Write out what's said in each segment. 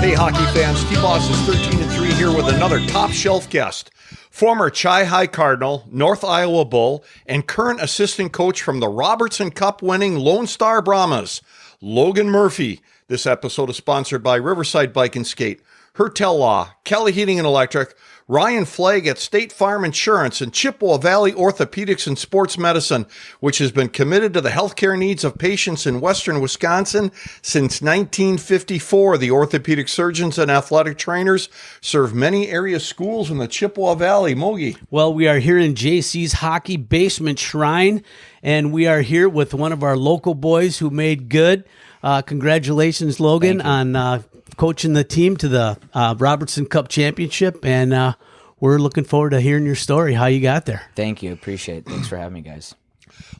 Hey, hockey fans, T-Boss is 13-3 here with another top shelf guest. Former Chi-High Cardinal, North Iowa Bull, and current assistant coach from the Robertson Cup winning Lone Star Brahmas, Logan Murphy. This episode is sponsored by Riverside Bike and Skate, Hertel Law, Kelly Heating and Electric, Ryan Flagg at State Farm Insurance, and Chippewa Valley Orthopedics and Sports Medicine, which has been committed to the healthcare needs of patients in western Wisconsin since 1954. The orthopedic surgeons and athletic trainers serve many area schools in the Chippewa Valley. Mogi. Well, we are here in JC's Hockey Basement Shrine, and we are here with one of our local boys who made good. Congratulations, Logan, on coaching the team to the Robertson Cup championship, and we're looking forward to hearing your story, how you got there. Thank you. Appreciate it. Thanks for having me, guys.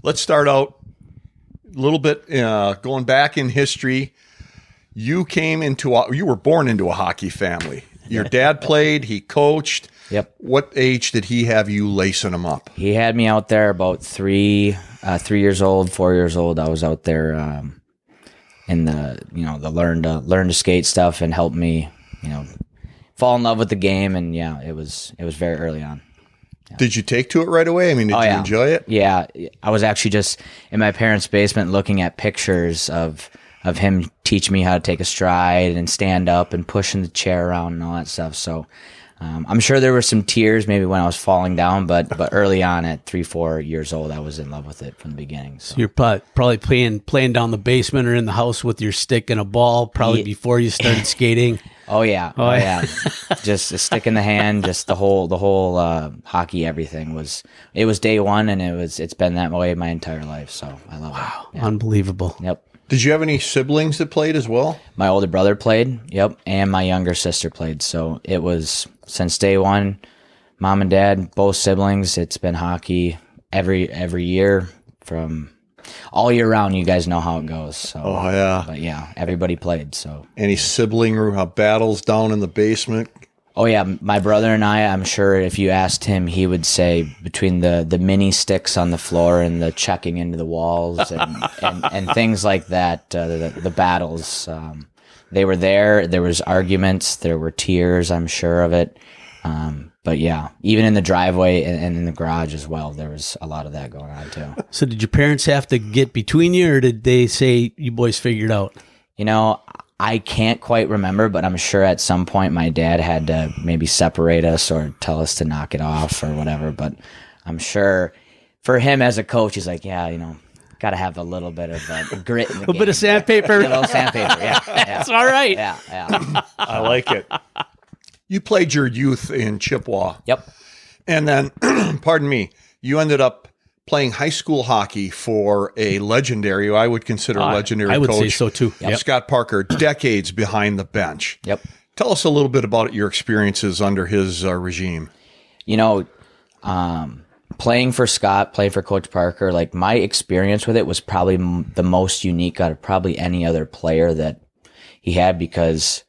Let's start out a little bit going back in history. You were born into a hockey family. Your dad played, he coached. Yep. What age did he have you lacing him up? He had me out there about 3 years old, 4 years old. I was out there in the learn to skate stuff, and helped me, fall in love with the game. And yeah, it was very early on. Yeah. Did you take to it right away? I mean, did you enjoy it? Yeah, I was actually just in my parents' basement looking at pictures of him teaching me how to take a stride and stand up and pushing the chair around and all that stuff. So I'm sure there were some tears maybe when I was falling down, but early on at 3-4 years old, I was in love with it from the beginning. So you're probably playing down the basement or in the house with your stick and a ball, probably before you started skating. Oh yeah. Just a stick in the hand, just the whole hockey, everything was day one, and it's been that way my entire life. So I love it. Yeah. Unbelievable. Yep. Did you have any siblings that played as well? My older brother played, yep, and my younger sister played. So it was since day one, mom and dad, both siblings. It's been hockey every year from all year round. You guys know how it goes. So, oh yeah, but yeah, everybody played. So any sibling battles down in the basement? Oh yeah, my brother and I'm sure if you asked him, he would say between the mini sticks on the floor and the checking into the walls and things like that, the battles, they were there. There was arguments, there were tears, I'm sure of it. But yeah, even in the driveway and in the garage as well, there was a lot of that going on too. So did your parents have to get between you, or did they say you boys figured out? I can't quite remember, but I'm sure at some point my dad had to maybe separate us or tell us to knock it off or whatever. But I'm sure for him as a coach, he's like, yeah, got to have a little bit of grit in the game. Bit of sandpaper. A little sandpaper, yeah. That's all right. Yeah. I like it. You played your youth in Chippewa. Yep. And then, pardon me, you ended up playing high school hockey for a legendary, I would consider a legendary coach. I would say so too. Yep. Scott Parker, decades behind the bench. Yep. Tell us a little bit about your experiences under his regime. Playing for Scott, playing for Coach Parker, like my experience with it was probably the most unique out of probably any other player that he had, because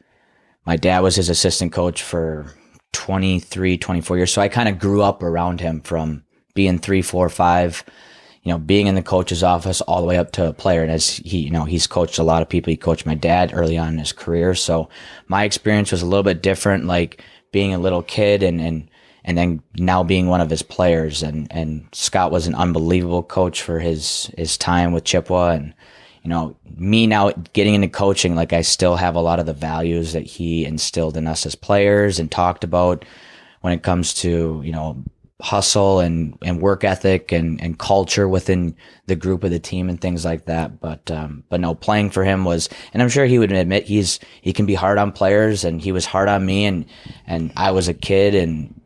my dad was his assistant coach for 23, 24 years. So I kind of grew up around him from being 3, 4, 5, being in the coach's office all the way up to a player. And as he's coached a lot of people. He coached my dad early on in his career. So my experience was a little bit different, like being a little kid and then now being one of his players. And Scott was an unbelievable coach for his time with Chippewa. And, me now getting into coaching, like I still have a lot of the values that he instilled in us as players and talked about when it comes to, hustle and work ethic and culture within the group of the team and things like that. But no, playing for him was, and I'm sure he would admit he can be hard on players, and he was hard on me, and I was a kid, and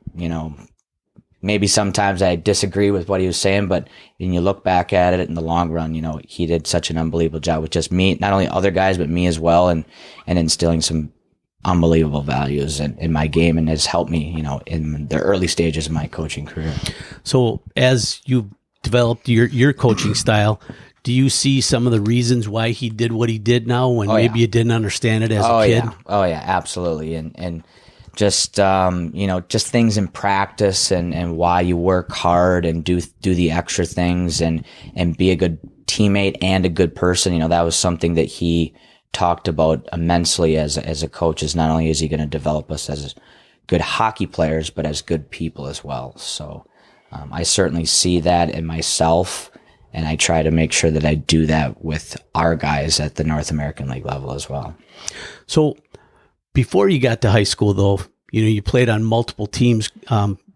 maybe sometimes I disagree with what he was saying, but when you look back at it in the long run, he did such an unbelievable job with just me, not only other guys, but me as well, and instilling some unbelievable values in my game, and has helped me, in the early stages of my coaching career. So as you developed your coaching style, do you see some of the reasons why he did what he did now when maybe you didn't understand it as a kid? Yeah. Oh yeah, absolutely. And just, just things in practice and why you work hard and do the extra things and be a good teammate and a good person. That was something that he talked about immensely as a coach is not only is he going to develop us as good hockey players, but as good people as well. So I certainly see that in myself, and I try to make sure that I do that with our guys at the North American League level as well. So before you got to high school, though, you played on multiple teams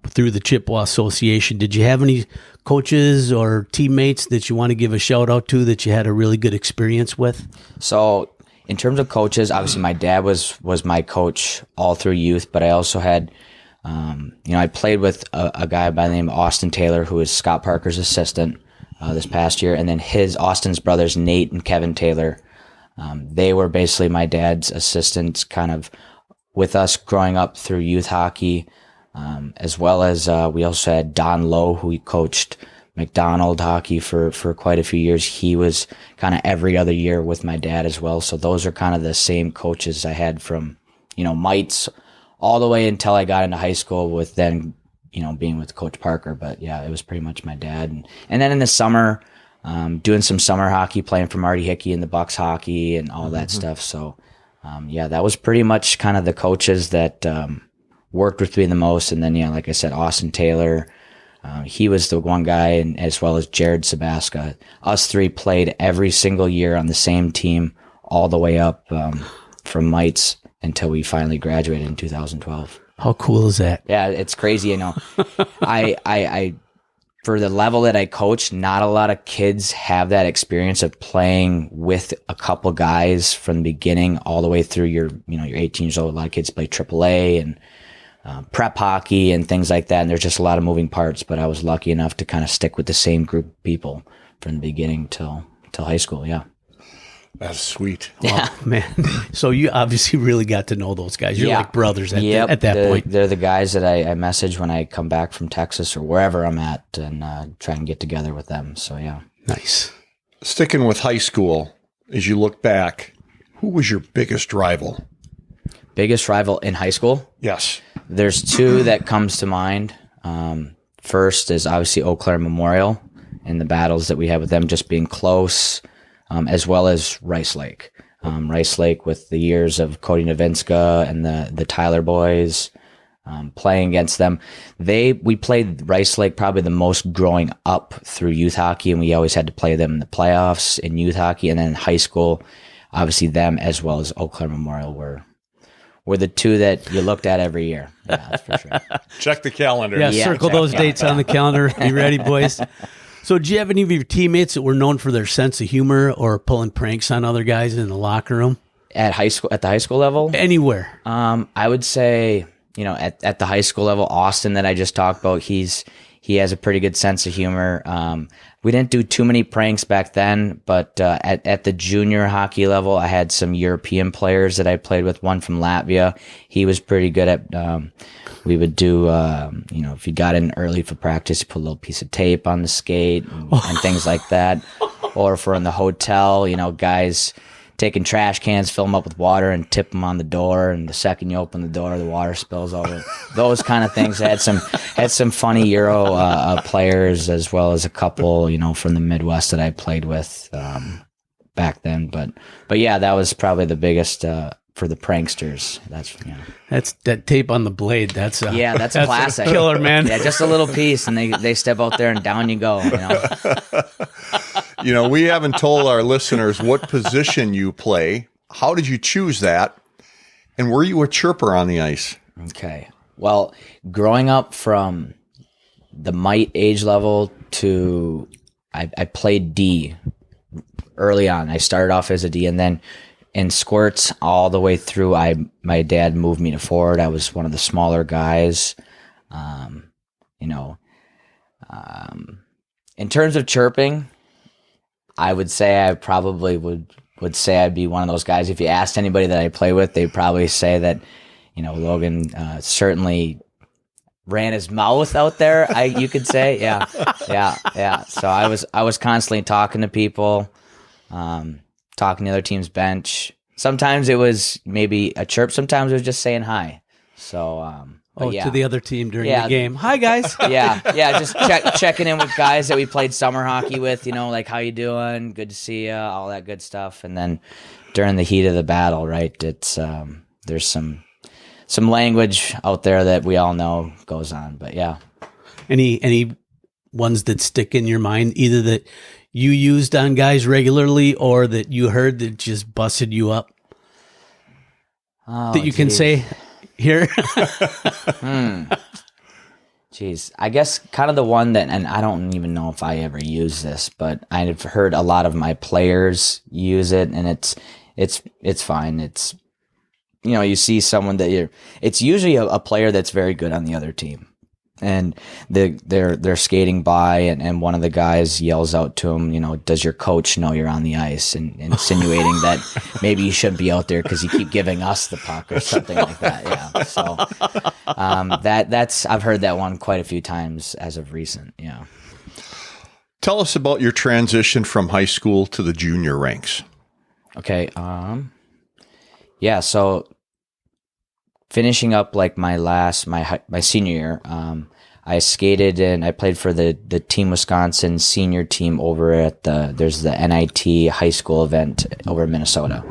through the Chippewa Association. Did you have any coaches or teammates that you want to give a shout out to that you had a really good experience with? So in terms of coaches, obviously my dad was my coach all through youth, but I also had, I played with a guy by the name of Austin Taylor, who is Scott Parker's assistant this past year. And then Austin's brothers, Nate and Kevin Taylor, they were basically my dad's assistants kind of with us growing up through youth hockey. As well as we also had Don Lowe, who coached McDonald hockey for quite a few years. He was kind of every other year with my dad as well. So those are kind of the same coaches I had from, mites all the way until I got into high school with then, being with Coach Parker. But yeah, it was pretty much my dad. And then in the summer, doing some summer hockey, playing for Marty Hickey and the Bucks hockey and all that stuff. So that was pretty much kind of the coaches that worked with me the most. And then, like I said, Austin Taylor, he was the one guy, and as well as Jared Sabaska. Us three played every single year on the same team all the way up from mites until we finally graduated in 2012. How cool is that? Yeah, it's crazy. I for the level that I coach, not a lot of kids have that experience of playing with a couple guys from the beginning all the way through you're 18 years old. A lot of kids play AAA and prep hockey and things like that. And there's just a lot of moving parts, but I was lucky enough to kind of stick with the same group of people from the beginning till high school. Yeah. That's sweet. Yeah, man. So you obviously really got to know those guys. You're like brothers at that point. They're the guys that I message when I come back from Texas or wherever I'm at and try and get together with them. So yeah. Nice. Sticking with high school, as you look back, who was your biggest rival? Biggest rival in high school? Yes. There's two that comes to mind. First is obviously Eau Claire Memorial and the battles that we had with them just being close, as well as Rice Lake. Rice Lake with the years of Cody Novinska and the Tyler boys, playing against them. We played Rice Lake probably the most growing up through youth hockey, and we always had to play them in the playoffs in youth hockey. And then in high school, obviously them as well as Eau Claire Memorial were the two that you looked at every year. Yeah, that's for sure. Check the calendar. Yeah, circle those dates on the calendar. You ready, boys? So do you have any of your teammates that were known for their sense of humor or pulling pranks on other guys in the locker room? At the high school level? Anywhere. I would say, at the high school level, Austin that I just talked about, he has a pretty good sense of humor. We didn't do too many pranks back then, but at the junior hockey level, I had some European players that I played with, one from Latvia. He was pretty good at, we would do, if you got in early for practice, you put a little piece of tape on the skate and things like that. Or if we're in the hotel, guys taking trash cans, fill them up with water and tip them on the door. And the second you open the door, the water spills over. Those kind of things. I had some funny Euro players as well as a couple, from the Midwest that I played with back then. But yeah, that was probably the biggest for the pranksters. That's that tape on the blade. That's a classic. Killer, man. Yeah, just a little piece, and they step out there and down you go. We haven't told our listeners what position you play. How did you choose that? And were you a chirper on the ice? Okay. Well, growing up from the mite age level to I played D early on. I started off as a D, and then in squirts all the way through, my dad moved me to forward. I was one of the smaller guys. In terms of chirping, I would say I probably would say I'd be one of those guys. If you asked anybody that I play with, they'd probably say that, Logan certainly ran his mouth out there. You could say, yeah. So I was constantly talking to people, talking to the other team's bench. Sometimes it was maybe a chirp. Sometimes it was just saying hi. So yeah. To the other team during Yeah. the game. Hi, guys. Yeah, just checking in with guys that we played summer hockey with, like, how you doing? Good to see you, all that good stuff. And then during the heat of the battle, right, it's there's some language out there that we all know goes on, but yeah. Any ones that stick in your mind, either that you used on guys regularly or that you heard that just busted you up? That you can say here? Jeez. I guess kind of the one that, and I don't even know if I ever use this, but I've heard a lot of my players use it, and it's fine. It's, you see someone that it's usually a player that's very good on the other team. And they're skating by, and one of the guys yells out to him, does your coach know you're on the ice? And insinuating that maybe you shouldn't be out there because you keep giving us the puck or something like that. Yeah. So that's I've heard that one quite a few times as of recent. Yeah. Tell us about your transition from high school to the junior ranks. Okay. Yeah. So finishing up like my senior year, I skated and I played for the Team Wisconsin senior team over at there's the NIT high school event over in Minnesota.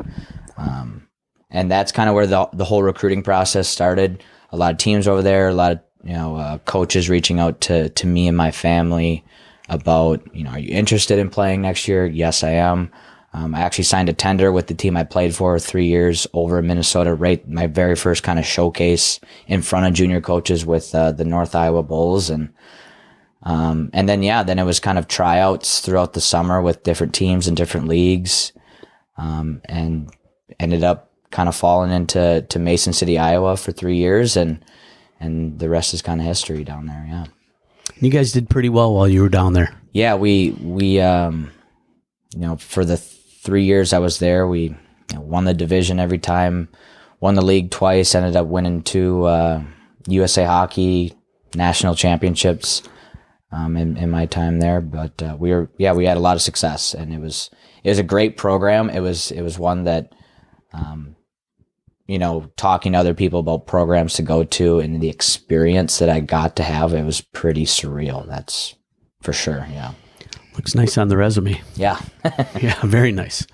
And that's kind of where the whole recruiting process started. A lot of teams over there, a lot of, coaches reaching out to me and my family about, are you interested in playing next year? Yes, I am. I actually signed a tender with the team I played for 3 years over in Minnesota, right? My very first kind of showcase in front of junior coaches with the North Iowa Bulls. And then it was kind of tryouts throughout the summer with different teams and different leagues, and ended up kind of falling into Mason City, Iowa for 3 years. And the rest is kind of history down there. Yeah. You guys did pretty well while you were down there. Yeah, we for the 3 years I was there, we won the division every time, won the league twice, ended up winning 2 USA Hockey national championships in my time there. But we had a lot of success, and it was a great program. It was one that, talking to other people about programs to go to and the experience that I got to have, it was pretty surreal. That's for sure. Yeah. Looks nice on the resume. Yeah. Yeah, very nice.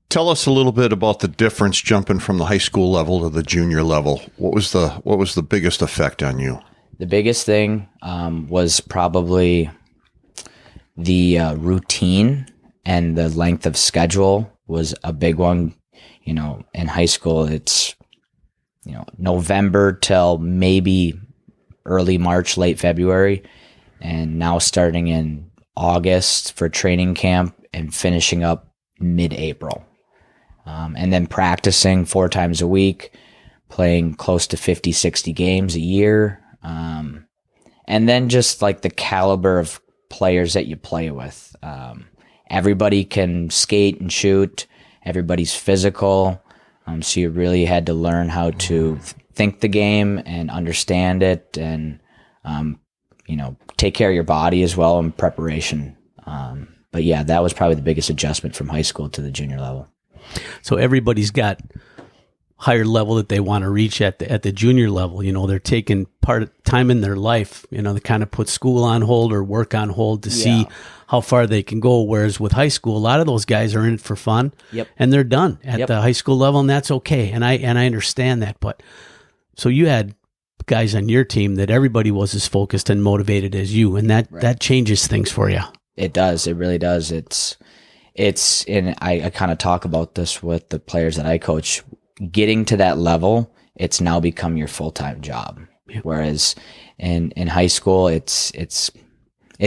Tell us a little bit about the difference jumping from the high school level to the junior level. What was the biggest effect on you? The biggest thing was probably the routine and the length of schedule was a big one. In high school, it's November till maybe early March, late February, and now starting in August for training camp and finishing up mid-April. And then practicing 4 times a week, playing close to 50, 60 games a year. And then just like the caliber of players that you play with. Everybody can skate and shoot. Everybody's physical. So you really had to learn how to think the game and understand it and, take care of your body as well in preparation. But yeah, that was probably the biggest adjustment from high school to the junior level. So everybody's got higher level that they want to reach at the junior level. They're taking time in their life, to kind of put school on hold or work on hold to see how far they can go. Whereas with high school, a lot of those guys are in it for fun. Yep. And they're done at the high school level, and that's okay. And I understand that. But so you had guys on your team that everybody was as focused and motivated as you, and that changes things for you. It does. It really does. And I kind of talk about this with the players that I coach. Getting to that level, it's now become your full-time job. Yep. Whereas in high school, it's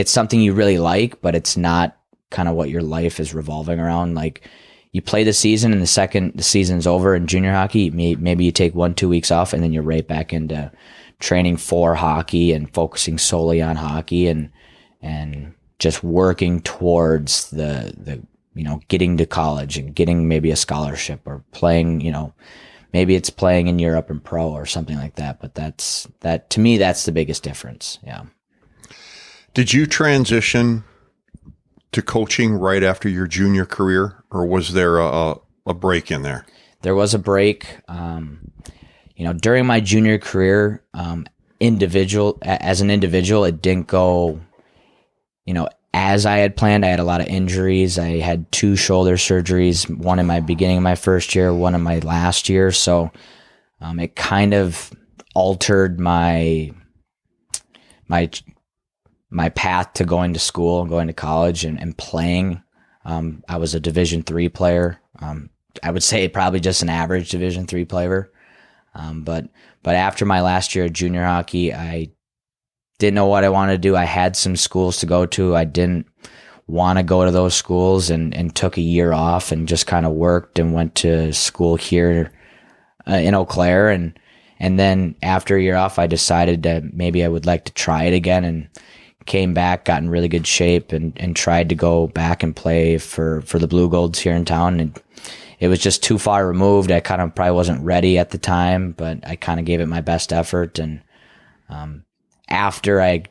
something you really like, but it's not kind of what your life is revolving around. Like you play the season, and the season's over in junior hockey, maybe you take 1-2 weeks off, and then you're right back into training for hockey and focusing solely on hockey and just working towards the getting to college and getting maybe a scholarship or playing, maybe it's playing in Europe and pro or something like that. But that to me, that's the biggest difference. Yeah. Did you transition to coaching right after your junior career, or was there a break in there? There was a break. During my junior career, as an individual, it didn't go, as I had planned. I had a lot of injuries. I had 2 shoulder surgeries, one in my beginning of my first year, one in my last year. So it kind of altered my path to going to school and going to college and playing. I was a Division III player. I would say probably just an average Division III player. But after my last year of junior hockey, I didn't know what I wanted to do. I had some schools to go to. I didn't want to go to those schools and took a year off and just kind of worked and went to school here in Eau Claire. And then after a year off, I decided that maybe I would like to try it again, and came back, got in really good shape, and tried to go back and play for the Blue Golds here in town. And it was just too far removed. I kind of probably wasn't ready at the time, but I kind of gave it my best effort. And after I,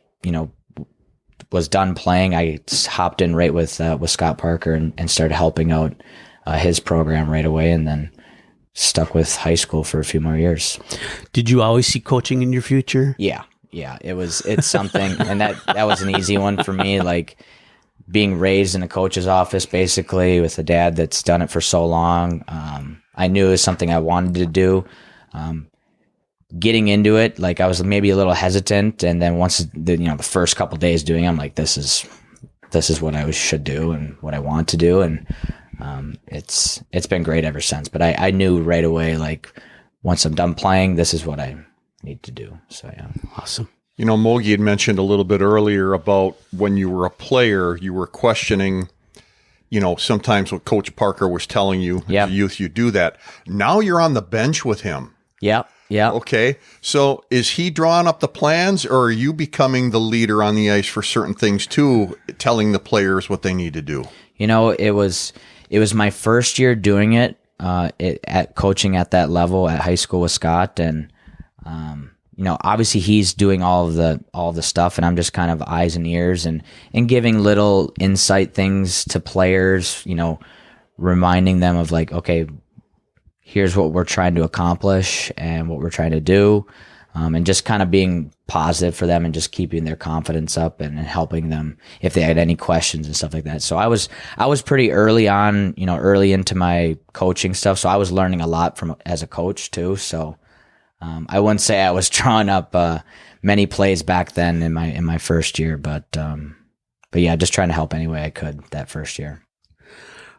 was done playing, I hopped in right with Scott Parker and started helping out his program right away, and then stuck with high school for a few more years. Did you always see coaching in your future? Yeah. It's something, and that was an easy one for me. Like being raised in a coach's office, basically with a dad that's done it for so long. I knew it was something I wanted to do. Getting into it, like I was maybe a little hesitant, and then once the first couple days doing it, I'm like, this is what I should do and what I want to do, and it's been great ever since. But I knew right away, like once I'm done playing, this is what I need to do. So yeah. Awesome. Mogi had mentioned a little bit earlier about when you were a player, you were questioning, sometimes what Coach Parker was telling you as a youth, you do that. Now you're on the bench with him. Yeah. Okay. So is he drawing up the plans, or are you becoming the leader on the ice for certain things too, telling the players what they need to do? It was my first year doing it, at coaching at that level at high school with Scott, and obviously he's doing all the stuff, and I'm just kind of eyes and ears and giving little insight things to players, reminding them of like, okay, here's what we're trying to accomplish and what we're trying to do, and just kind of being positive for them and just keeping their confidence up and helping them if they had any questions and stuff like that. So I was pretty early on, early into my coaching stuff. So I was learning a lot as a coach too. So I wouldn't say I was drawing up many plays back then in my first year, but yeah, just trying to help any way I could that first year.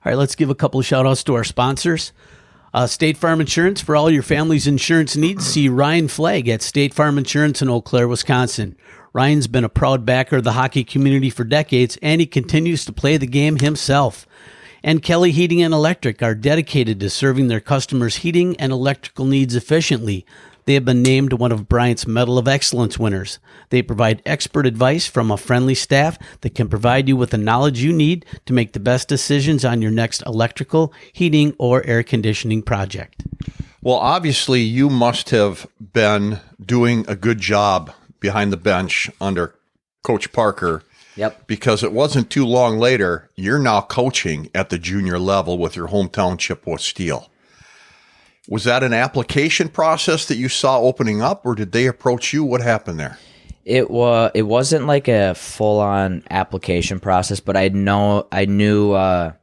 All right, let's give a couple of shout outs to our sponsors. State Farm Insurance, for all your family's insurance needs. See Ryan Flagg at State Farm Insurance in Eau Claire, Wisconsin. Ryan's been a proud backer of the hockey community for decades, and he continues to play the game himself. And Kelly Heating and Electric are dedicated to serving their customers' heating and electrical needs efficiently. They have been named one of Bryant's Medal of Excellence winners. They provide expert advice from a friendly staff that can provide you with the knowledge you need to make the best decisions on your next electrical, heating, or air conditioning project. Well, obviously, you must have been doing a good job behind the bench under Coach Parker. Yep. Because it wasn't too long later, you're now coaching at the junior level with your hometown Chippewa Steel. Was that an application process that you saw opening up, or did they approach you? What happened there? It wasn't like a full-on application process, but I knew the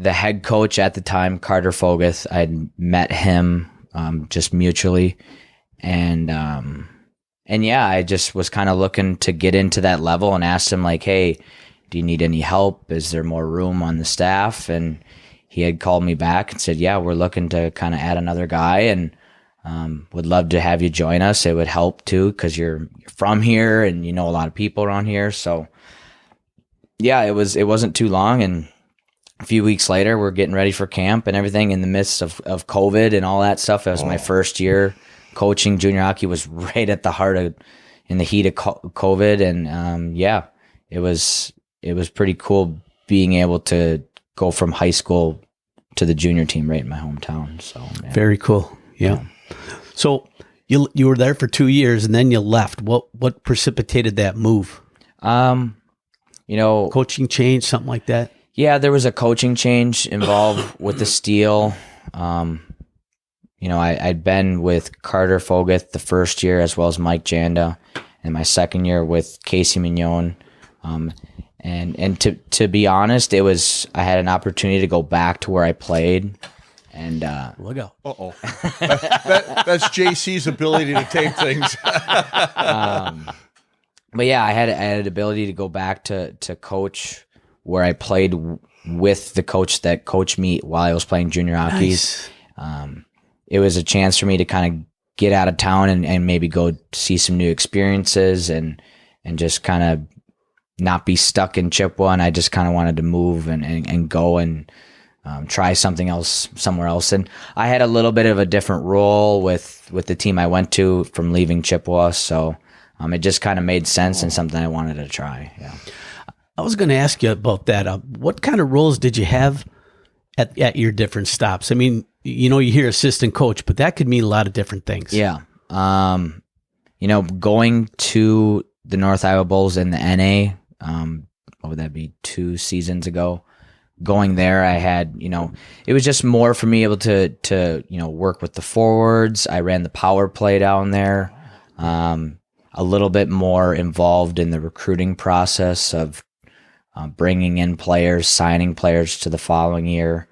head coach at the time, Carter Foguth. I'd met him just mutually, and yeah, I just was kind of looking to get into that level, and asked him like, "Hey, do you need any help? Is there more room on the staff?" And he had called me back and said, "Yeah, we're looking to kind of add another guy, and would love to have you join us. It would help too, because you're from here and you know a lot of people around here." So yeah, it wasn't too long, and a few weeks later, we're getting ready for camp and everything in the midst of COVID and all that stuff. It was my first year coaching junior hockey. Was right at the in the heat of COVID, and yeah, it was pretty cool being able to go from high school to the junior team right in my hometown. So yeah. Very cool. Yeah. So you were there for 2 years and then you left. What precipitated that move? Coaching change, something like that? Yeah, there was a coaching change involved with the Steel. I'd been with Carter Foguth the first year, as well as Mike Janda, and my second year with Casey Mignon. And to be honest, I had an opportunity to go back to where I played. And look out! That's JC's ability to tape things. But yeah, I had an ability to go back to coach where I played with the coach that coached me while I was playing junior hockey. Nice. It was a chance for me to kind of get out of town and maybe go see some new experiences and just kind of not be stuck in Chippewa. And I just kind of wanted to move and go and try something else somewhere else. And I had a little bit of a different role with the team I went to from leaving Chippewa. So it just kind of made sense and something I wanted to try. Yeah. I was going to ask you about that. What kind of roles did you have at your different stops? I mean, you hear assistant coach, but that could mean a lot of different things. Yeah. Going to the North Iowa Bulls in the NA, what would that be, 2 seasons ago? Going there, I had, it was just more for me able to work with the forwards. I ran the power play down there. A little bit more involved in the recruiting process of bringing in players, signing players to the following year.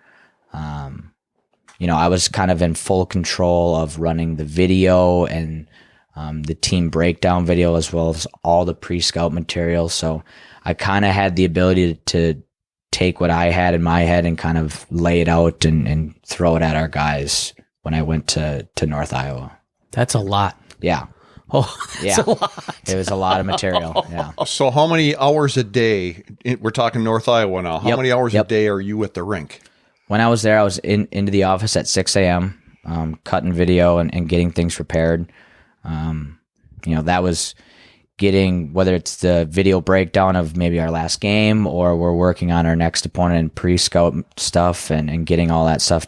I was kind of in full control of running the video and the team breakdown video, as well as all the pre-scout material. So I kind of had the ability to take what I had in my head and kind of lay it out and throw it at our guys when I went to North Iowa. That's a lot. Yeah. Oh, that's a lot. It was a lot of material. Yeah. So how many hours a day, we're talking North Iowa now, how many hours a day are you at the rink? When I was there, I was into the office at 6 a.m., cutting video and getting things prepared. That was getting, whether it's the video breakdown of maybe our last game or we're working on our next opponent and pre-scout stuff and getting all that stuff,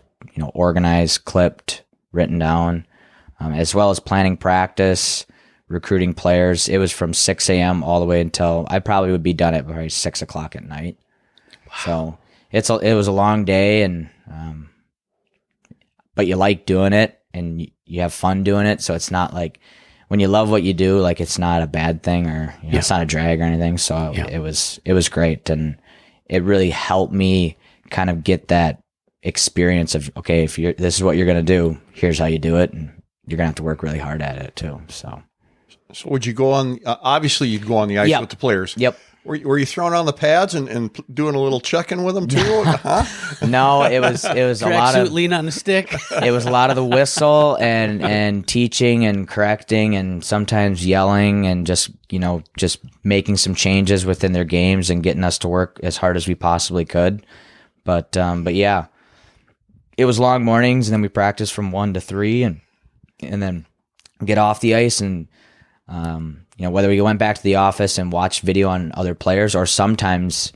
organized, clipped, written down, as well as planning practice, recruiting players. It was from 6 a.m. all the way until I probably would be done at probably 6 o'clock at night. Wow. So it was a long day, and but you like doing it and you have fun doing it. So it's not like when you love what you do, like it's not a bad thing or it's not a drag or anything. So it was great, and it really helped me kind of get that experience of, okay, if this is what you're going to do, here's how you do it, and you're going to have to work really hard at it too. So would you go on? Obviously, you'd go on the ice with the players. Yep. Were you throwing on the pads and doing a little check-in with them too? Huh? No, it was a lot of lean on the stick. It was a lot of the whistle and teaching and correcting and sometimes yelling and just making some changes within their games and getting us to work as hard as we possibly could. But yeah, it was long mornings, and then we practiced from 1 to 3 and then get off the ice and whether we went back to the office and watched video on other players, or sometimes,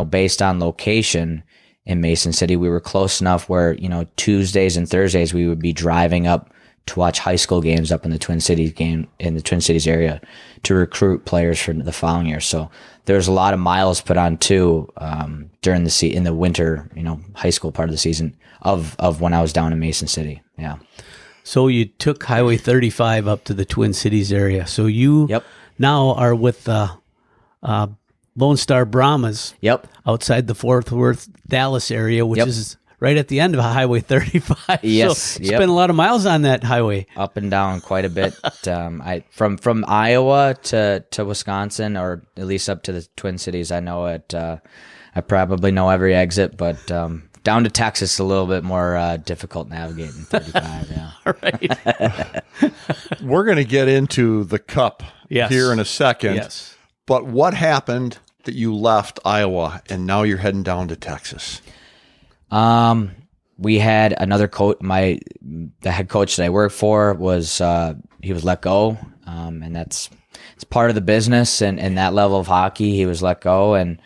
based on location in Mason City, we were close enough where, Tuesdays and Thursdays we would be driving up to watch high school games up in the Twin Cities area to recruit players for the following year. So there's a lot of miles put on too during in the winter, high school part of the season of when I was down in Mason City. Yeah. So you took Highway 35 up to the Twin Cities area. So you now are with Lone Star Brahmas outside the Fort Worth, Dallas area, which is right at the end of Highway 35. Yes. So you spent a lot of miles on that highway. Up and down quite a bit. From Iowa to Wisconsin, or at least up to the Twin Cities, I know it. I probably know every exit, but down to Texas, a little bit more difficult navigating 35. Yeah. All right. We're going to get into the Cup here in a second. Yes. But what happened that you left Iowa and now you're heading down to Texas? We had another coach. The head coach that I worked for he was let go, and it's part of the business. And that level of hockey, he was let go, and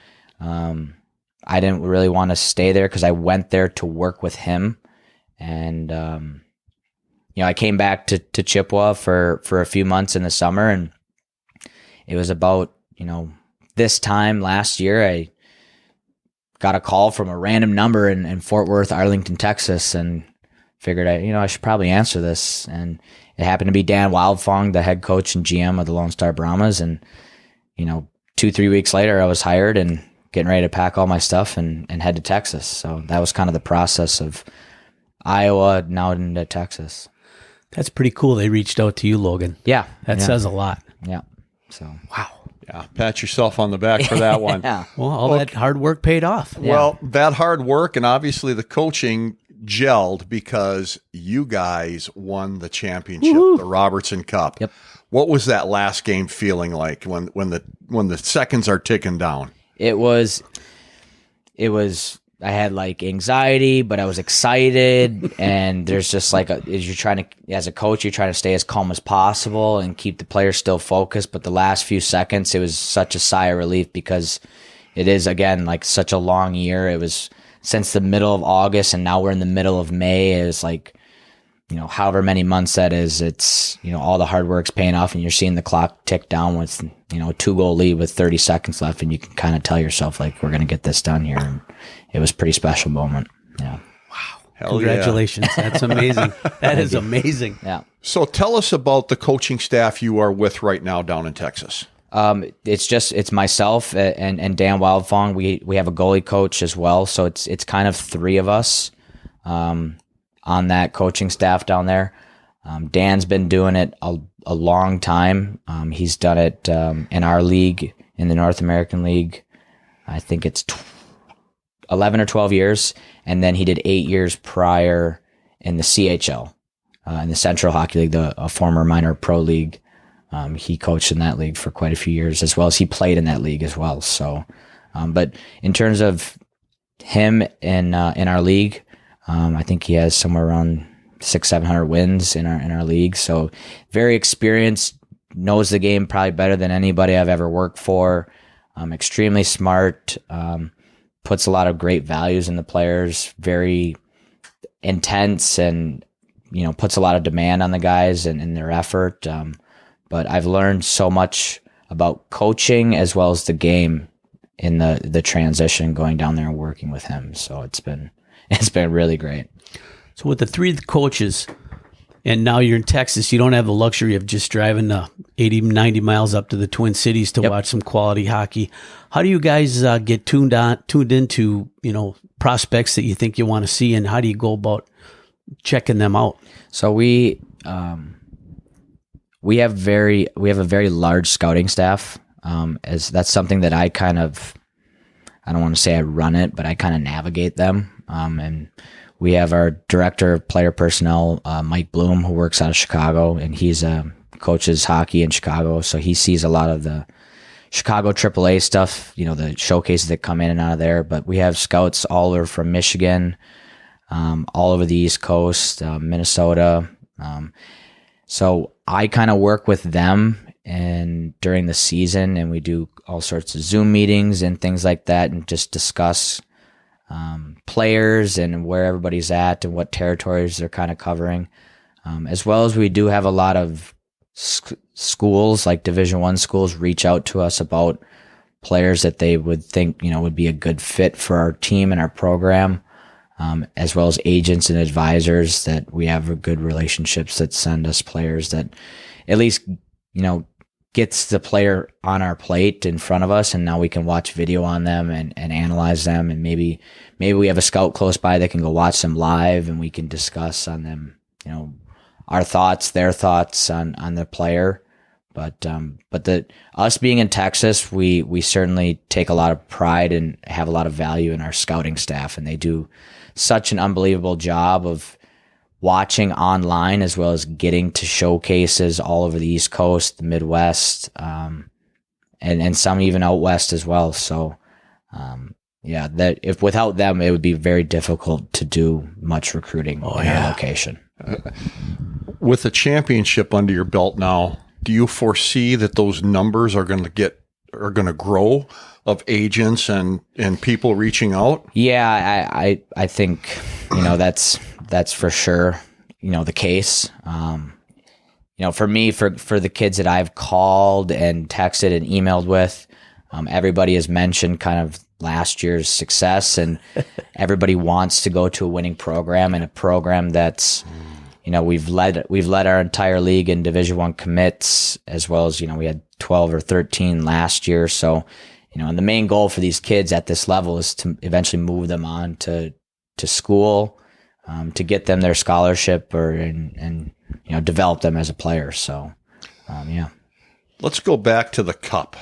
I didn't really want to stay there because I went there to work with him. And, I came back to Chippewa for a few months in the summer, and it was about, this time last year, I got a call from a random number in Fort Worth, Arlington, Texas, and figured I should probably answer this. And it happened to be Dan Wildfong, the head coach and GM of the Lone Star Brahmas. And, 2-3 weeks later, I was hired and getting ready to pack all my stuff and head to Texas. So that was kind of the process of Iowa now into Texas. That's pretty cool. They reached out to you, Logan. Yeah. That says a lot. Yeah. So, wow. Yeah, pat yourself on the back for that one. yeah. Well, all that hard work paid off. Well, that hard work and obviously the coaching gelled because you guys won the championship, the Robertson Cup. Yep. What was that last game feeling like when the seconds are ticking down? It was I had like anxiety, but I was excited. And there's just like, as a coach, you're trying to stay as calm as possible and keep the players still focused. But the last few seconds, it was such a sigh of relief because it is, again, like such a long year. It was since the middle of August and now we're in the middle of May. It was like, however many months that is, it's, all the hard work's paying off and you're seeing the clock tick down with, a 2-goal lead with 30 seconds left. And you can kind of tell yourself like, we're going to get this done here. And it was a pretty special moment. Yeah. Wow. Congratulations. Yeah. That's amazing. That is amazing. Yeah. So tell us about the coaching staff you are with right now down in Texas. It's myself and Dan Wildfong. We have a goalie coach as well. So it's kind of three of us, on that coaching staff down there. Dan's been doing it a long time. He's done it, in our league, in the North American League. I think it's 11 or 12 years. And then he did 8 years prior in the CHL, in the Central Hockey League, a former minor pro league. He coached in that league for quite a few years, as well as he played in that league as well. So, but in terms of him in our league, I think he has somewhere around 600-700 wins in our league. So very experienced, knows the game probably better than anybody I've ever worked for. Extremely smart, puts a lot of great values in the players, very intense and, puts a lot of demand on the guys and their effort. But I've learned so much about coaching as well as the game in the transition going down there and working with him. So it's been really great. So with the three coaches, and now you're in Texas, you don't have the luxury of just driving 80, 90 miles up to the Twin Cities to watch some quality hockey. How do you guys get tuned into, prospects that you think you want to see, and how do you go about checking them out? So we have a very large scouting staff. As that's something that I don't want to say I run it, but I kind of navigate them. And we have our director of player personnel, Mike Bloom, who works out of Chicago, and he's coaches hockey in Chicago. So he sees a lot of the Chicago AAA stuff, the showcases that come in and out of there. But we have scouts all over from Michigan, all over the East Coast, Minnesota. So I kind of work with them and during the season, and we do all sorts of Zoom meetings and things like that, and just discuss players and where everybody's at and what territories they're kind of covering. As well as we do have a lot of schools, like Division I schools, reach out to us about players that they would think, would be a good fit for our team and our program. As well as agents and advisors that we have good relationships that send us players that at least, gets the player on our plate in front of us, and now we can watch video on them and analyze them, and maybe we have a scout close by that can go watch them live and we can discuss on them, our thoughts, their thoughts on the player. But us being in Texas, we certainly take a lot of pride and have a lot of value in our scouting staff, and they do such an unbelievable job of watching online as well as getting to showcases all over the East Coast, the Midwest, and some even out West as well. So, that if without them, it would be very difficult to do much recruiting in our location. With a championship under your belt now, do you foresee that those numbers are going to grow of agents and people reaching out? Yeah, I think, that's for sure, the case. For me, for the kids that I've called and texted and emailed with, everybody has mentioned kind of last year's success, and everybody wants to go to a winning program, and a program that's, we've led our entire league in Division I commits, as well as, we had 12 or 13 last year. So, and the main goal for these kids at this level is to eventually move them on to school, to get them their scholarship and develop them as a player. So, yeah. Let's go back to the cup.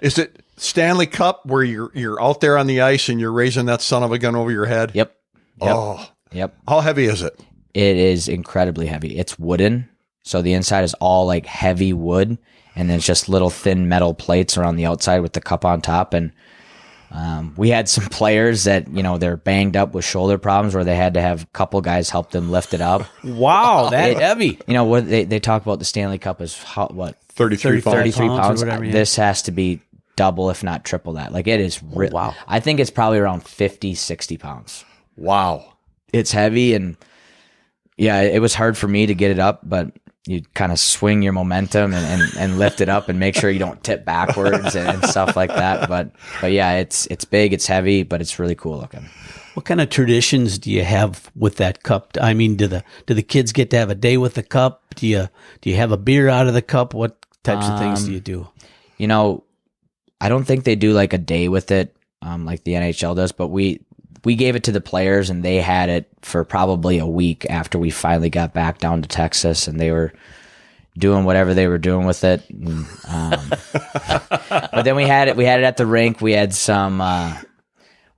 Is it Stanley Cup where you're out there on the ice and you're raising that son of a gun over your head? Yep. Oh, yep. How heavy is it? It is incredibly heavy. It's wooden, so the inside is all like heavy wood, and then it's just little thin metal plates around the outside with the cup on top. And we had some players that, they're banged up with shoulder problems where they had to have a couple guys help them lift it up. Wow, that heavy. What they talk about the Stanley Cup is 33 pounds. 33 pounds. Or whatever, yeah. This has to be double, if not triple that. Like, it is wow. I think it's probably around 50, 60 pounds. Wow. It's heavy, and yeah, it was hard for me to get it up, but you kind of swing your momentum and lift it up and make sure you don't tip backwards and stuff like that. But yeah, it's big, it's heavy, but it's really cool looking. What kind of traditions do you have with that cup? I mean, do the kids get to have a day with the cup? Do you have a beer out of the cup? What types of things do you do? I don't think they do like a day with it, like the NHL does, but we gave it to the players, and they had it for probably a week after we finally got back down to Texas, and they were doing whatever they were doing with it. And, but then we had it at the rink. We had some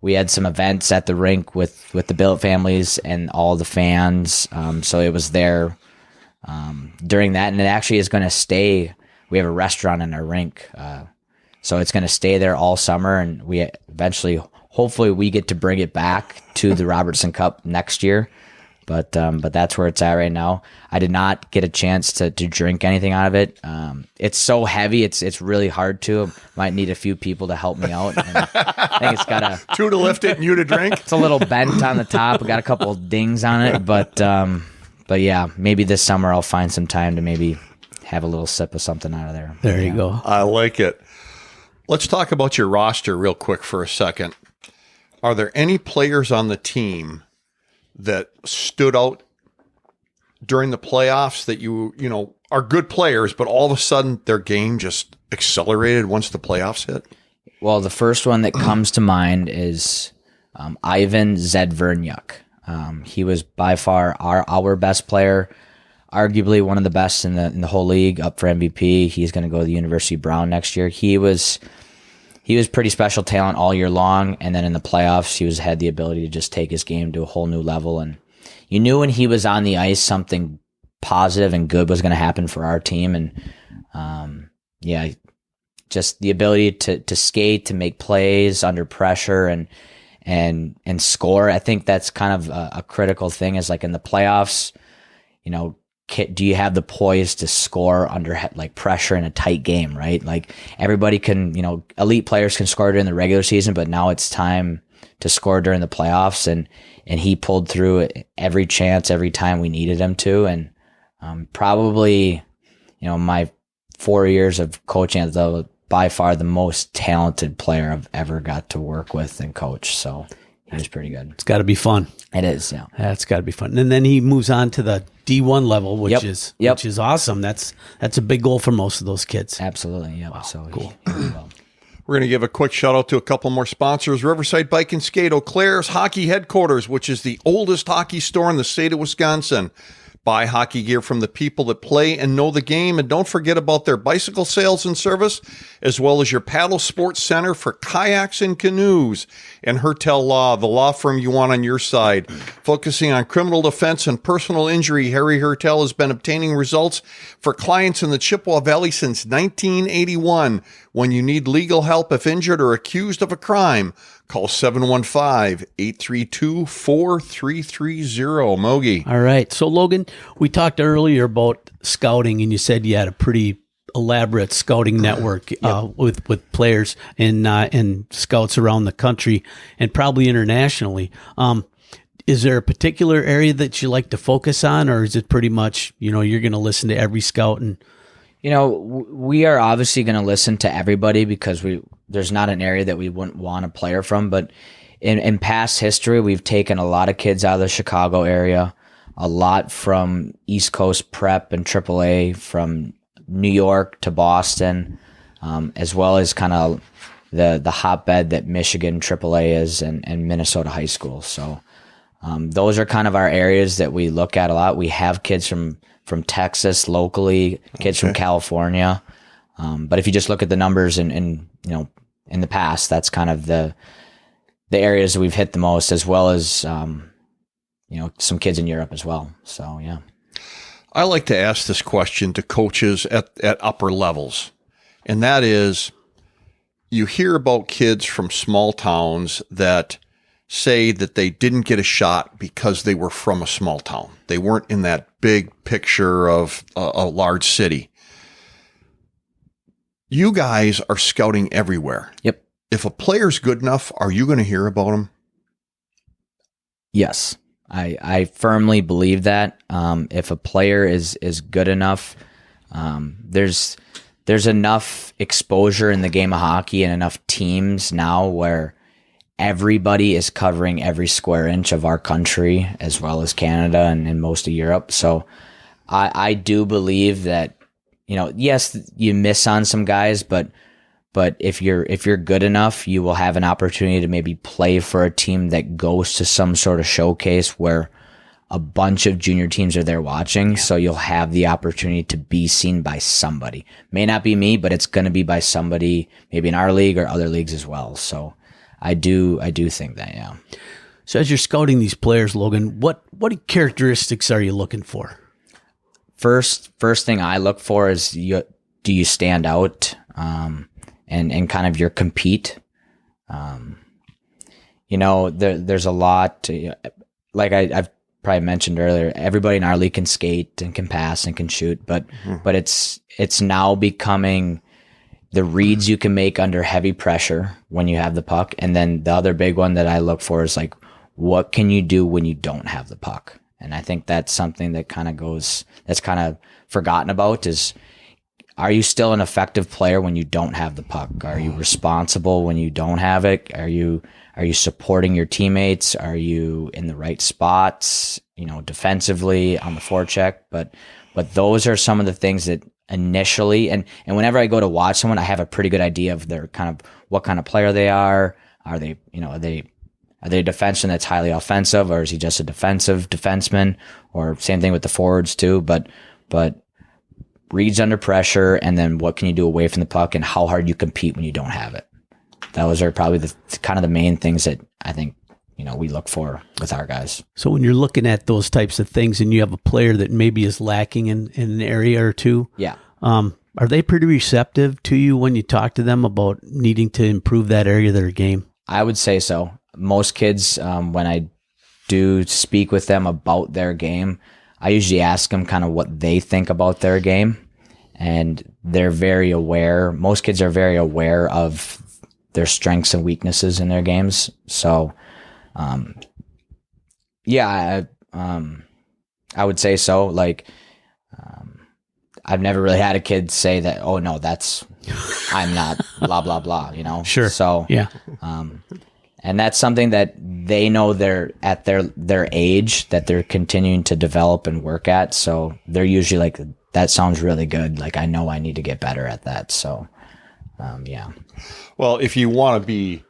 events at the rink with the Billet families and all the fans. So it was there during that, and it actually is going to stay. We have a restaurant in our rink, so it's going to stay there all summer, and we eventually, hopefully, we get to bring it back to the Robertson Cup next year. But that's where it's at right now. I did not get a chance to drink anything out of it. It's so heavy, it's really hard to. Might need a few people to help me out. And I think it's got two to lift it and you to drink. It's a little bent on the top. We got a couple of dings on it, but yeah, maybe this summer I'll find some time to maybe have a little sip of something out of there. There you go. I like it. Let's talk about your roster real quick for a second. Are there any players on the team that stood out during the playoffs that you are good players, but all of a sudden their game just accelerated once the playoffs hit? Well, the first one that comes to mind is Ivan Zedvernyuk. He was by far our best player, arguably one of the best in the whole league, up for MVP. He's going to go to the University of Brown next year. He was pretty special talent all year long, and then in the playoffs, he had the ability to just take his game to a whole new level. And you knew when he was on the ice, something positive and good was going to happen for our team. And just the ability to skate, to make plays under pressure, and score. I think that's kind of a critical thing. Is like in the playoffs, do you have the poise to score under like pressure in a tight game, right? Like everybody can, elite players can score during the regular season, but now it's time to score during the playoffs. And he pulled through every chance, every time we needed him to. And probably, my 4 years of coaching, by far the most talented player I've ever got to work with and coach. So he was pretty good. It's got to be fun. It is, yeah. That's got to be fun. And then he moves on to the D1 level, which is awesome. That's a big goal for most of those kids. Absolutely, yeah. Wow, so cool. We're going to give a quick shout out to a couple more sponsors. Riverside Bike and Skate, Eau Claire's Hockey Headquarters, which is the oldest hockey store in the state of Wisconsin. Buy hockey gear from the people that play and know the game. And don't forget about their bicycle sales and service, as well as your paddle sports center for kayaks and canoes. And Hertel Law, the law firm you want on your side. Focusing on criminal defense and personal injury, Harry Hertel has been obtaining results for clients in the Chippewa Valley since 1981. When you need legal help if injured or accused of a crime, call 715-832-4330. Mogi. All right. So, Logan, we talked earlier about scouting, and you said you had a pretty elaborate scouting network with players and scouts around the country and probably internationally. Is there a particular area that you like to focus on, or is it pretty much, you're going to listen to every scout? And we are obviously going to listen to everybody because there's not an area that we wouldn't want a player from. But in past history, we've taken a lot of kids out of the Chicago area, a lot from East Coast prep and AAA, from New York to Boston, as well as kind of the hotbed that Michigan AAA is and Minnesota high school. So those are kind of our areas that we look at a lot. We have kids from Texas locally, kids from California. But if you just look at the numbers and in the past, that's kind of the areas that we've hit the most, as well as some kids in Europe as well. So yeah. I like to ask this question to coaches at upper levels, and that is, you hear about kids from small towns that say that they didn't get a shot because they were from a small town. They weren't in that big picture of a large city. You guys are scouting everywhere. Yep. If a player's good enough, are you going to hear about him? Yes. I firmly believe that. If a player is good enough, there's enough exposure in the game of hockey and enough teams now where everybody is covering every square inch of our country, as well as Canada and most of Europe. So I do believe that, yes, you miss on some guys, but if you're good enough, you will have an opportunity to maybe play for a team that goes to some sort of showcase where a bunch of junior teams are there watching. So you'll have the opportunity to be seen by somebody. May not be me, but it's going to be by somebody maybe in our league or other leagues as well. So I do think that, yeah. So as you're scouting these players, Logan, what characteristics are you looking for? First thing I look for is do you stand out? And kind of your compete. There's a lot, like I've probably mentioned earlier, everybody in our league can skate and can pass and can shoot, but it's now becoming the reads you can make under heavy pressure when you have the puck. And then the other big one that I look for is like, what can you do when you don't have the puck? And I think that's something that that's kind of forgotten about is, are you still an effective player when you don't have the puck? Are you responsible when you don't have it? Are you supporting your teammates? Are you in the right spots, defensively on the forecheck? But those are some of the things that initially, and whenever I go to watch someone, I have a pretty good idea of their kind of what kind of player they are. Are they a defenseman that's highly offensive, or is he just a defensive defenseman? Or same thing with the forwards too. But reads under pressure, and then what can you do away from the puck, and how hard you compete when you don't have it. Those are probably the kind of the main things that I think we look for with our guys. So when you're looking at those types of things, and you have a player that maybe is lacking in an area or two, yeah, are they pretty receptive to you when you talk to them about needing to improve that area of their game? I would say so. Most kids, when I do speak with them about their game, I usually ask them kind of what they think about their game, and they're very aware. Most kids are very aware of their strengths and weaknesses in their games. So, I would say so. Like, I've never really had a kid say that, oh no, I'm not blah, blah, blah, Sure. So, yeah. And that's something that they know they're at their age that they're continuing to develop and work at. So they're usually like, that sounds really good. Like, I know I need to get better at that. So, yeah. Well, if you want to be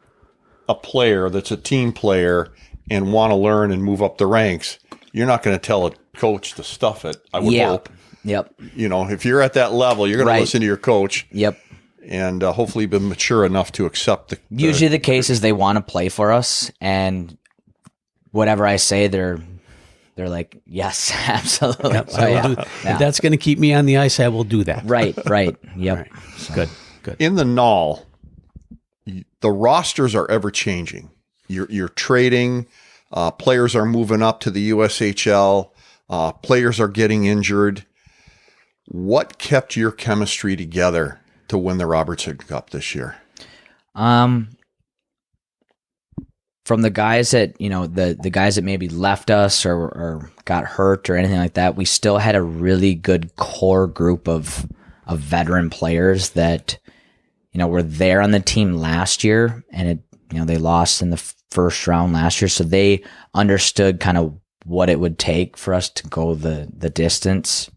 a player that's a team player and want to learn and move up the ranks, you're not going to tell a coach to stuff it, I would hope. Yep. If you're at that level, you're going to listen to your coach. Yep. And hopefully be mature enough to accept usually the case is they want to play for us, and whatever I say, they're like, yes, absolutely. Yep, so if that's going to keep me on the ice, I will do that. Right. Yep. Right. So. Good. In the NAHL, the rosters are ever changing. You're trading, players are moving up to the USHL, players are getting injured. What kept your chemistry together to win the Robertson Cup this year? From the guys that, the guys that maybe left us or got hurt or anything like that, we still had a really good core group of veteran players that were there on the team last year, and they lost in the first round last year. So they understood kind of what it would take for us to go the distance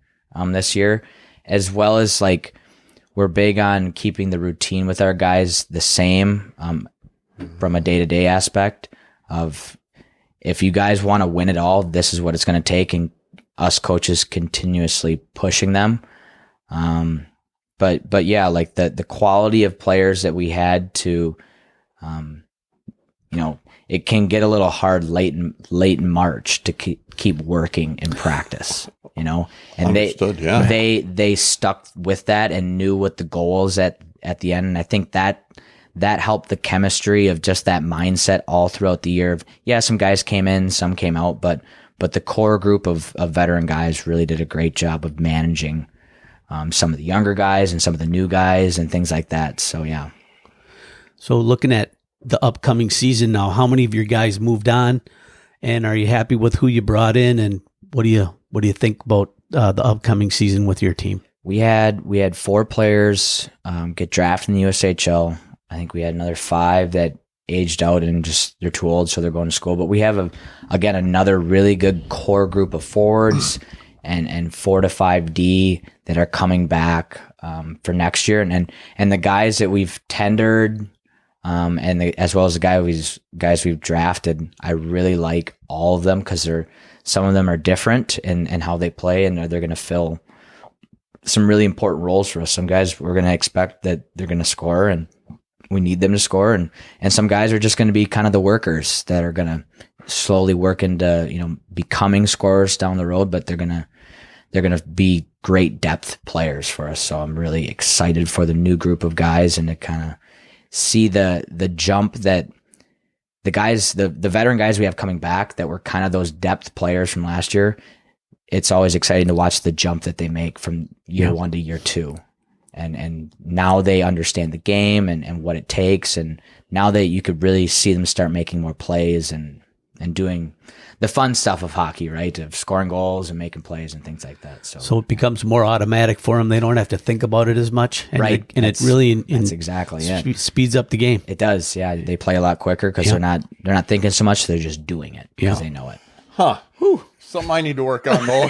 this year, as well as like we're big on keeping the routine with our guys the same from a day-to-day aspect of if you guys want to win it all, this is what it's going to take, and us coaches continuously pushing them. But yeah, like the quality of players that we had to, it can get a little hard late in March to keep working in practice, and Understood, they stuck with that and knew what the goals at the end. And I think that helped the chemistry of just that mindset all throughout the year. Some guys came in, some came out, but the core group of veteran guys really did a great job of managing some of the younger guys and some of the new guys and things like that. So, yeah. So looking at the upcoming season now, how many of your guys moved on, and are you happy with who you brought in, and what do you think about the upcoming season with your team? We had 4 players get drafted in the USHL. I think we had another 5 that aged out and just they're too old, so they're going to school. But we have another really good core group of forwards and 4 to 5 D that are coming back for next year, and the guys that we've tendered. As well as the guys we've drafted, I really like all of them because some of them are different in how they play, and they're going to fill some really important roles for us. Some guys we're going to expect that they're going to score, and we need them to score, and some guys are just going to be kind of the workers that are going to slowly work into becoming scorers down the road, but they're going to be great depth players for us. So I'm really excited for the new group of guys and to kind of see the jump that the veteran guys we have coming back that were kind of those depth players from last year. It's always exciting to watch the jump that they make from year 1 to year 2. And now they understand the game and what it takes. And now that you could really see them start making more plays and doing the fun stuff of hockey, right? Of scoring goals and making plays and things like that. So it becomes more automatic for them. They don't have to think about it as much. And right. It really that's exactly it. Speeds up the game. It does. Yeah. They play a lot quicker because they're not thinking so much. They're just doing it because they know it. Huh. Whew. Something I need to work on, Mo.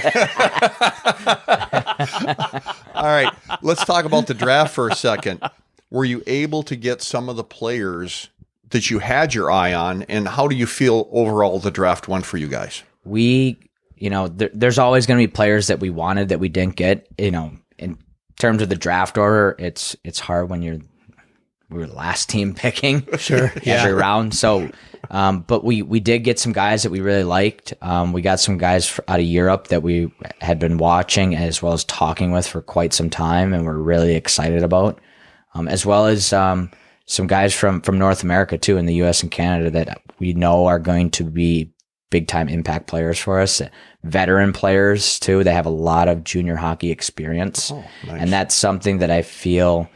All right. Let's talk about the draft for a second. Were you able to get some of the players that you had your eye on, and how do you feel overall the draft went for you guys? There's always going to be players that we wanted that we didn't get. In terms of the draft order, it's hard when we were the last team picking every round. So, but we did get some guys that we really liked. We got some guys out of Europe that we had been watching as well as talking with for quite some time, and we're really excited about, as well as some guys from North America too, in the U.S. and Canada that we know are going to be big time impact players for us. Veteran players too. They have a lot of junior hockey experience. Oh, nice. And that's something that I feel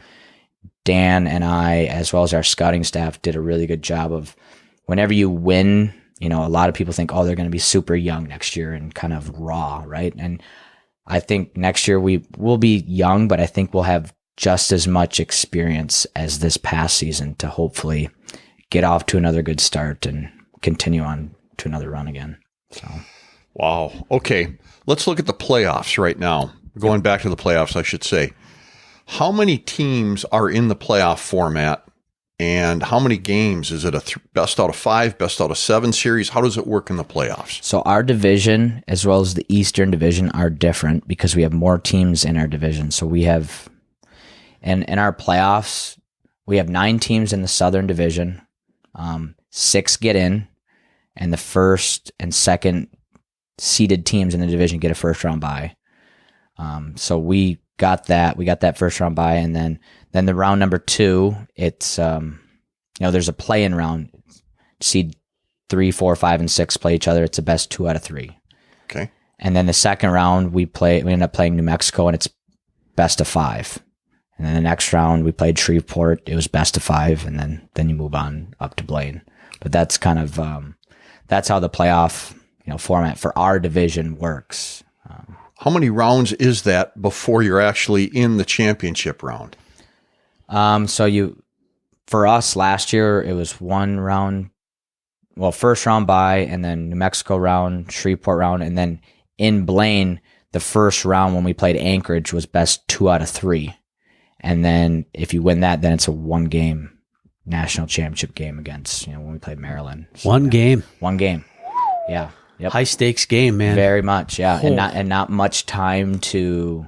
Dan and I, as well as our scouting staff, did a really good job of. Whenever you win, a lot of people think, oh, they're going to be super young next year and kind of raw, right? And I think next year we will be young, but I think we'll have just as much experience as this past season to hopefully get off to another good start and continue on to another run again. So, wow. Okay. Let's look at the playoffs right now. Going back to the playoffs, I should say. How many teams are in the playoff format, and how many games? Is it a best out of 5, best out of 7 series? How does it work in the playoffs? So our division, as well as the Eastern Division, are different because we have more teams in our division. So we have, and in our playoffs, we have 9 teams in the Southern Division. 6 get in, and the first and second seeded teams in the division get a first round bye. So we got that. We got that first round bye, and then the round number 2, it's there's a play-in round. Seed 3, 4, 5, and 6 play each other. It's a best 2 out of 3. Okay. And then the second round we end up playing New Mexico, and it's best of 5. And then the next round we played Shreveport. It was best of 5, and then you move on up to Blaine. But that's kind of that's how the playoff format for our division works. How many rounds is that before you're actually in the championship round? For us last year, it was one round, first round bye, and then New Mexico round, Shreveport round, and then in Blaine, the first round when we played Anchorage was best 2 out of 3. And then if you win that, then it's a 1-game national championship game against, when we played Maryland. So, One game. Yeah. Yep. High stakes game, man. Very much, yeah. Oh. And not much time to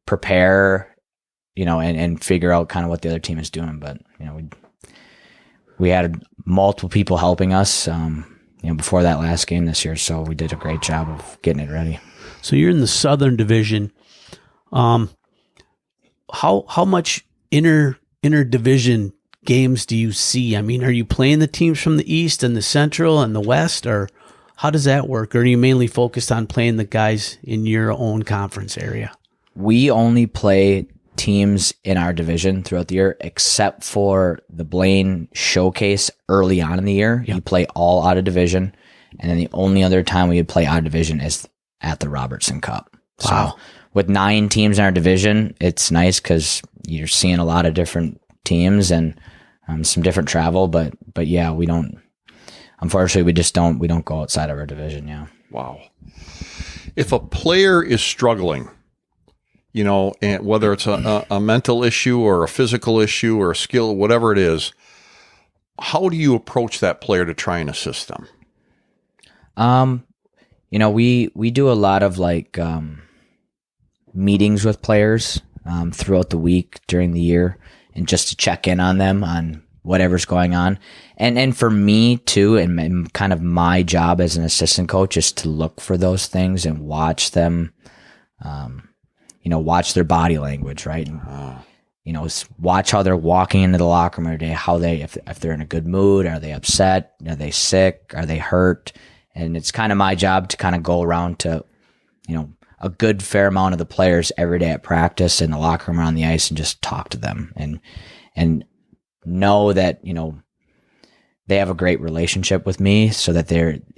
prepare, and figure out kind of what the other team is doing. But, we had multiple people helping us, before that last game this year. So we did a great job of getting it ready. So you're in the Southern Division. How much inter-division games do you see? I mean, are you playing the teams from the East and the Central and the West, or how does that work? Or are you mainly focused on playing the guys in your own conference area? We only play teams in our division throughout the year, except for the Blaine Showcase early on in the year. Yep. You play all out of division, and then the only other time we would play out of division is at the Robertson Cup. Wow. So with 9 teams in our division, it's nice because you're seeing a lot of different teams and some different travel. But yeah, we don't. Unfortunately, we don't go outside of our division. Yeah. Wow. If a player is struggling, and whether it's a mental issue or a physical issue or a skill, whatever it is, how do you approach that player to try and assist them? We do a lot of meetings with players throughout the week during the year, and just to check in on them on whatever's going on. And for me too, and kind of my job as an assistant coach is to look for those things and watch them, watch their body language, right? And, watch how they're walking into the locker room every day, if they're in a good mood, are they upset, are they sick, are they hurt? And it's kind of my job to kind of go around to, a good fair amount of the players every day at practice, in the locker room, or on the ice, and just talk to them and know that, they have a great relationship with me, so that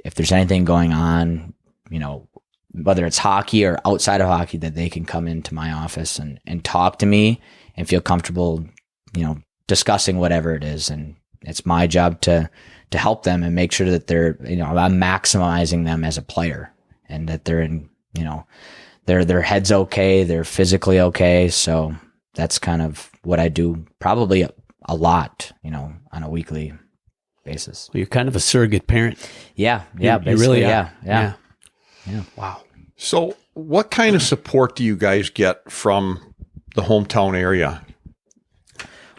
if there's anything going on, whether it's hockey or outside of hockey, that they can come into my office and talk to me and feel comfortable, discussing whatever it is. And it's my job to help them and make sure that they're, I'm maximizing them as a player, and that they're in, their head's okay, they're physically okay. So that's kind of what I do, probably a lot, on a weekly basis. Well, you're kind of a surrogate parent. Yeah. You really are. Yeah. Wow. So what kind of support do you guys get from the hometown area?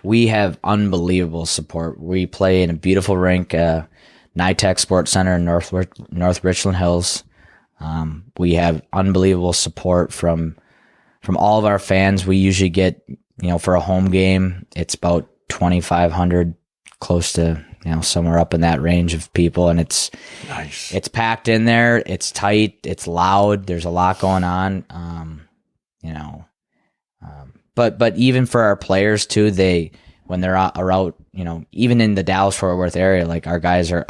We have unbelievable support. We play in a beautiful rink, NITEC Sports Center in North Richland Hills. We have unbelievable support from all of our fans. We usually get, for a home game, it's about 2,500, close to, somewhere up in that range of people. And it's nice. It's packed in there. It's tight. It's loud. There's a lot going on. But even for our players too, when they're out, even in the Dallas-Fort Worth area, like our guys are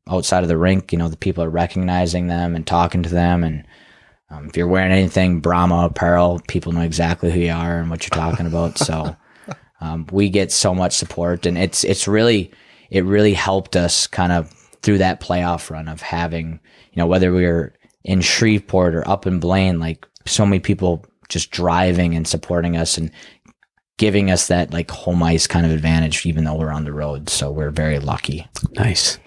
outside of the rink, the people are recognizing them and talking to them. And if you're wearing anything Brahma apparel, people know exactly who you are and what you're talking about. So we get so much support, and it really helped us kind of through that playoff run of having, whether we were in Shreveport or up in Blaine, like so many people just driving and supporting us and giving us that like home ice kind of advantage, even though we're on the road. So we're very lucky. Nice.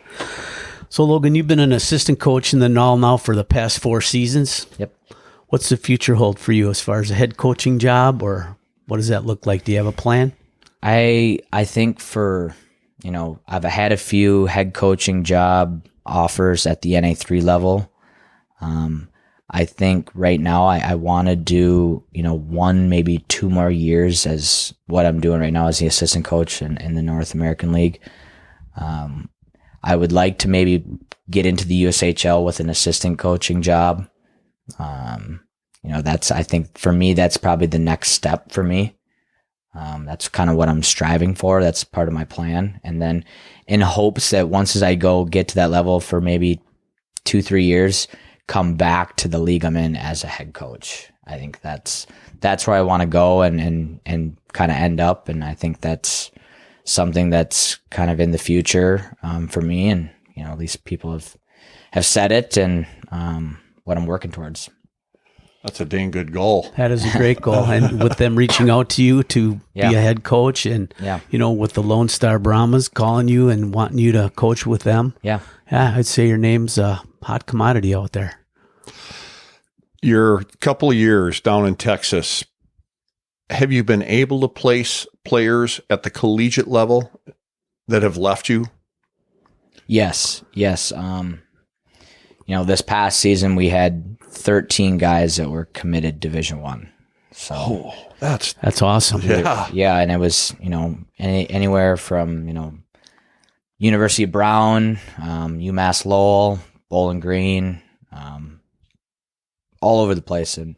So Logan, you've been an assistant coach in the NAHL now for the past 4 seasons. Yep. What's the future hold for you as far as a head coaching job, or what does that look like? Do you have a plan? I think for, I've had a few head coaching job offers at the NA3 level. I think right now I want to do, 1, maybe 2 more years as what I'm doing right now as the assistant coach in the North American League. I would like to maybe get into the USHL with an assistant coaching job. I think for me, that's probably the next step for me. That's kind of what I'm striving for. That's part of my plan. And then in hopes that once as I get to that level for maybe 2-3 years, come back to the league I'm in as a head coach. I think that's where I want to go and kind of end up. And I think that's something that's kind of in the future for me. And, at least people have said it and what I'm working towards. That's a dang good goal. That is a great goal. And with them reaching out to you to be a head coach and, with the Lone Star Brahmas calling you and wanting you to coach with them. Yeah, I'd say your name's a hot commodity out there. Your couple of years down in Texas, have you been able to place players at the collegiate level that have left you? Yes. This past season we had 13 guys that were committed Division I. So that's awesome. Yeah, and it was anywhere from University of Brown, UMass Lowell, Bowling Green, all over the place. And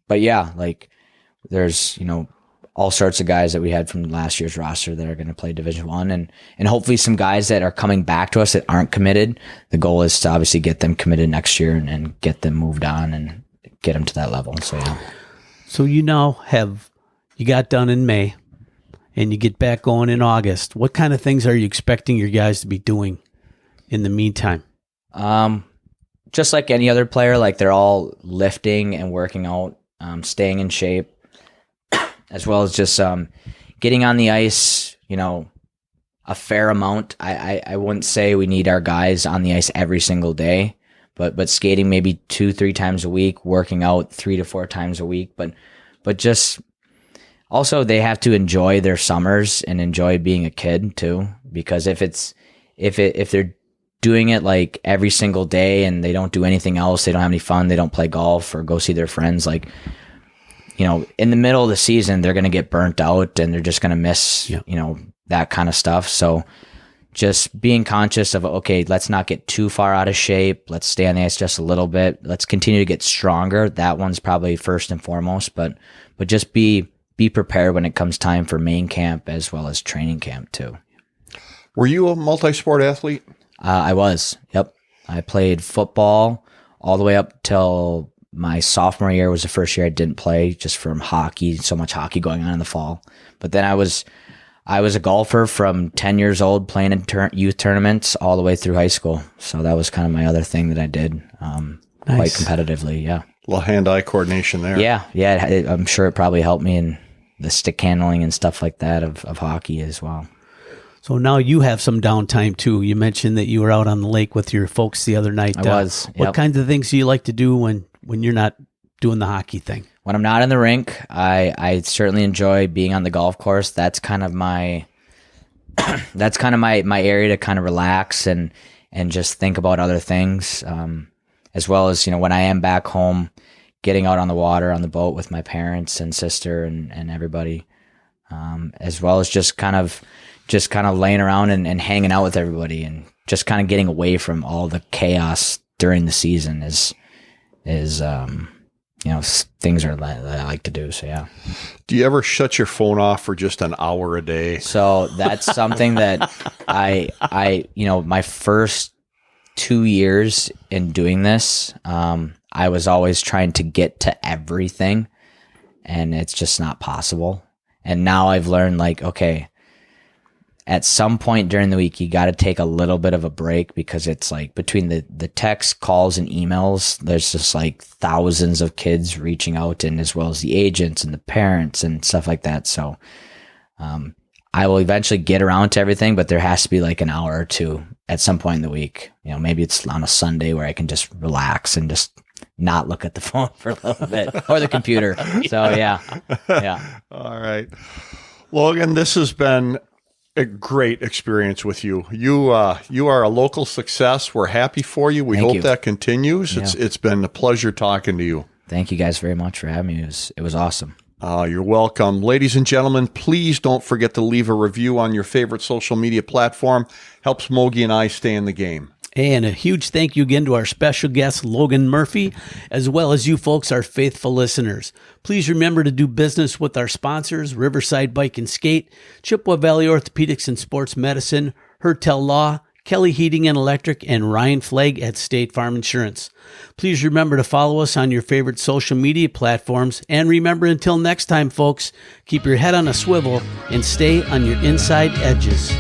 but yeah, like there's all sorts of guys that we had from last year's roster that are going to play Division I, and hopefully some guys that are coming back to us that aren't committed. The goal is to obviously get them committed next year and get them moved on and get them to that level. So yeah. So you got done in May, and you get back going in August. What kind of things are you expecting your guys to be doing in the meantime? Just like any other player, like they're all lifting and working out, staying in shape, as well as just getting on the ice, a fair amount. I wouldn't say we need our guys on the ice every single day, but skating maybe 2-3 times a week, working out 3 to 4 times a week. But just also they have to enjoy their summers and enjoy being a kid too, because if they're doing it like every single day and they don't do anything else, they don't have any fun, they don't play golf or go see their friends, like in the middle of the season, they're going to get burnt out and they're just going to miss, that kind of stuff. So just being conscious of, okay, let's not get too far out of shape. Let's stay on the ice just a little bit. Let's continue to get stronger. That one's probably first and foremost, but just be prepared when it comes time for main camp as well as training camp too. Were you a multi-sport athlete? I was. Yep. I played football all the way up till my sophomore year was the first year I didn't play, just from hockey, so much hockey going on in the fall. But then I was a golfer from 10 years old, playing in youth tournaments all the way through high school. So that was kind of my other thing that I did quite competitively. Yeah. A little hand-eye coordination there. Yeah. I'm sure it probably helped me in the stick handling and stuff like that of hockey as well. So now you have some downtime too. You mentioned that you were out on the lake with your folks the other night. I was. Yep. What kinds of things do you like to do when you're not doing the hockey thing? When I'm not in the rink, I certainly enjoy being on the golf course. That's kind of my my area to kind of relax and just think about other things, as well as when I am back home, getting out on the water on the boat with my parents and sister and everybody, as well as just kind of laying around and hanging out with everybody and just kind of getting away from all the chaos during the season is things that I like to do. So yeah. Do you ever shut your phone off for just an hour a day? So that's something that I my first 2 years in doing this, I was always trying to get to everything, and it's just not possible. And now I've learned, like, okay, at some point during the week, you got to take a little bit of a break, because it's like between the text, calls, and emails, there's just like thousands of kids reaching out, and as well as the agents and the parents and stuff like that. So I will eventually get around to everything, but there has to be like an hour or two at some point in the week. Maybe it's on a Sunday where I can just relax and just not look at the phone for a little bit, or the computer. So yeah. All right, Logan, this has been a great experience with you. You are a local success. We're happy for you. We hope that continues. Yeah. It's been a pleasure talking to you. Thank you guys very much for having me. It was awesome. You're welcome. Ladies and gentlemen, please don't forget to leave a review on your favorite social media platform. Helps Mogi and I stay in the game. And a huge thank you again to our special guest, Logan Murphy, as well as you folks, our faithful listeners. Please remember to do business with our sponsors, Riverside Bike and Skate, Chippewa Valley Orthopedics and Sports Medicine, Hertel Law, Kelly Heating and Electric, and Ryan Flagg at State Farm Insurance. Please remember to follow us on your favorite social media platforms. And remember, until next time, folks, keep your head on a swivel and stay on your inside edges.